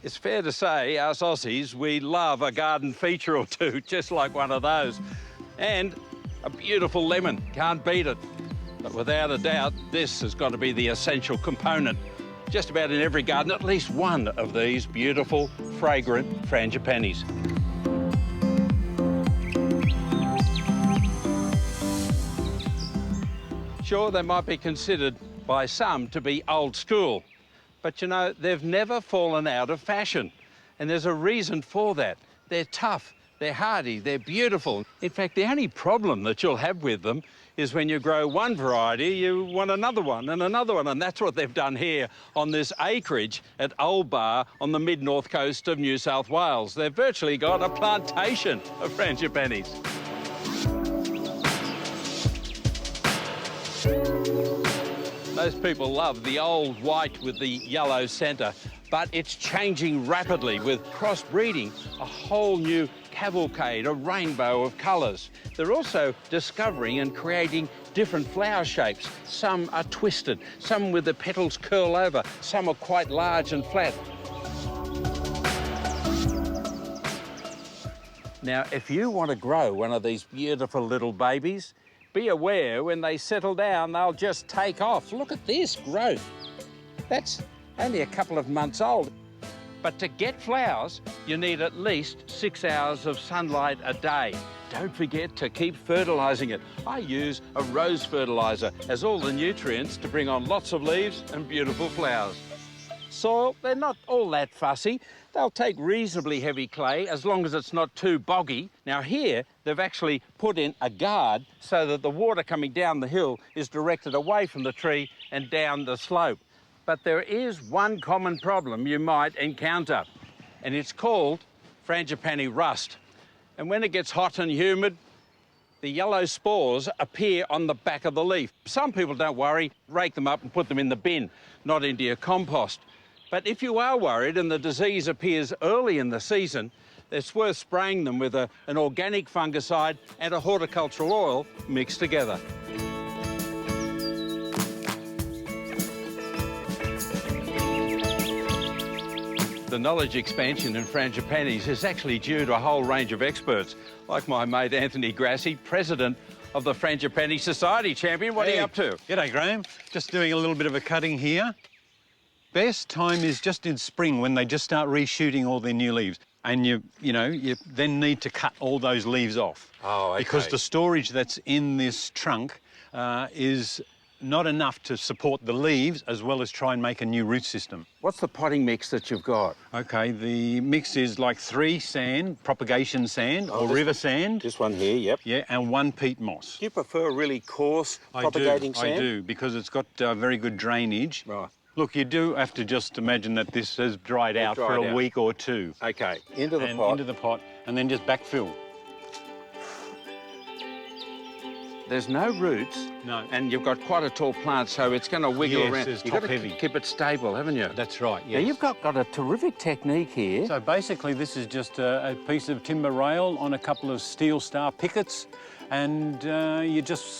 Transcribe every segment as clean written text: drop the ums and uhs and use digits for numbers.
It's fair to say, us Aussies, we love a garden feature or two, just like one of those. And a beautiful lemon, can't beat it. But without a doubt, this has got to be the essential component. Just about in every garden, at least one of these beautiful, fragrant frangipanis. Sure, they might be considered by some to be old school, but you know, they've never fallen out of fashion. And there's a reason for that. They're tough, they're hardy, they're beautiful. In fact, the only problem that you'll have with them is when you grow one variety, you want another one, and that's what they've done here on this acreage at Old Bar on the mid-north coast of New South Wales. They've virtually got a plantation of frangipanis. Most people love the old white with the yellow centre, but it's changing rapidly with crossbreeding, a whole new cavalcade, a rainbow of colours. They're also discovering and creating different flower shapes. Some are twisted, some with the petals curl over, some are quite large and flat. Now, if you want to grow one of these beautiful little babies, be aware when they settle down, they'll just take off. Look at this growth. That's only a couple of months old. But to get flowers, you need at least 6 hours of sunlight a day. Don't forget to keep fertilising it. I use a rose fertiliser, has all the nutrients to bring on lots of leaves and beautiful flowers. Soil, they're not all that fussy. They'll take reasonably heavy clay as long as it's not too boggy. Now here, they've actually put in a guard so that the water coming down the hill is directed away from the tree and down the slope. But there is one common problem you might encounter, and it's called frangipani rust. And when it gets hot and humid, the yellow spores appear on the back of the leaf. Some people don't worry, rake them up and put them in the bin, not into your compost. But if you are worried and the disease appears early in the season, it's worth spraying them with an organic fungicide and a horticultural oil mixed together. The knowledge expansion in frangipanis is actually due to a whole range of experts, like my mate Anthony Grassi, president of the Frangipani Society. Champion, what are you up to? G'day, Graham. Just doing a little bit of a cutting here. Best time is just in spring when they just start reshooting all their new leaves. And you then need to cut all those leaves off. Oh, okay. Because the storage that's in this trunk is not enough to support the leaves as well as try and make a new root system. What's the potting mix that you've got? Okay, the mix is like 3 sand, propagation sand or river sand. This one here, yep. Yeah, and 1 peat moss. Do you prefer really coarse propagating sand? I do, because it's got very good drainage. Right. Look, you do have to just imagine that this has dried out for a week or two. Okay, into the pot, and then just backfill. There's no roots. No. And you've got quite a tall plant, so it's going to wiggle around. It's You've got to top-heavy. keep it stable, haven't you? That's right, yes. Now, you've got a terrific technique here. So basically, this is just a piece of timber rail on a couple of steel star pickets, and you just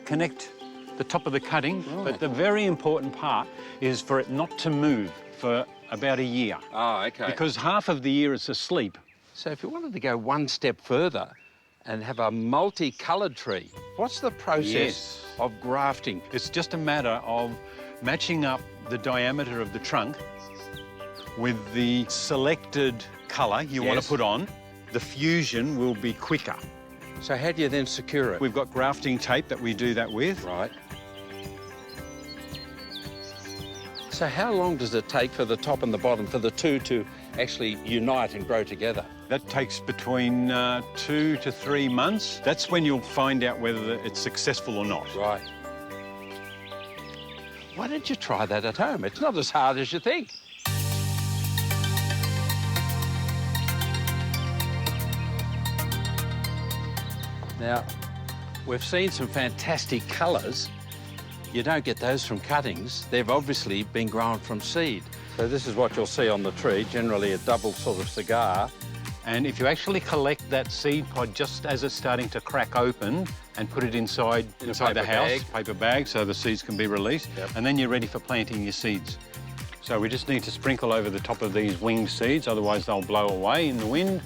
connect the top of the cutting. Right. But the very important part is for it not to move for about a year. Oh, okay. Because half of the year it's asleep. So if you wanted to go one step further and have a multicoloured tree, what's the process of grafting? It's just a matter of matching up the diameter of the trunk with the selected colour you want to put on. The fusion will be quicker. So how do you then secure it? We've got grafting tape that we do that with. Right. So how long does it take for the top and the bottom, for the two to actually unite and grow together? That takes between 2 to 3 months. That's when you'll find out whether it's successful or not. Right. Why don't you try that at home? It's not as hard as you think. Now, we've seen some fantastic colours. You don't get those from cuttings. They've obviously been grown from seed. So this is what you'll see on the tree, generally a double sort of cigar. And if you actually collect that seed pod just as it's starting to crack open and put it inside the house, paper bag, so the seeds can be released, and then you're ready for planting your seeds. So we just need to sprinkle over the top of these winged seeds, otherwise they'll blow away in the wind.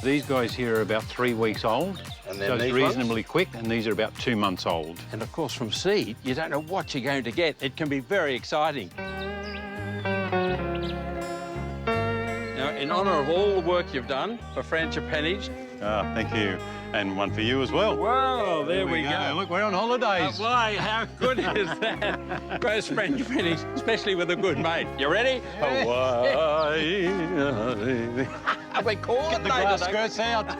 These guys here are about 3 weeks old, And so then it's these reasonably quick, and these are about 2 months old. And of course, from seed, you don't know what you're going to get. It can be very exciting. Now, in honour of all the work you've done for Frangipani, Thank you. And one for you as well. well, there we go. Look, we're on holidays. Why, how good is that? Roast Frangipani, especially with a good mate. You ready? Hawaii. Are we coordinated? Get the grass skirts out.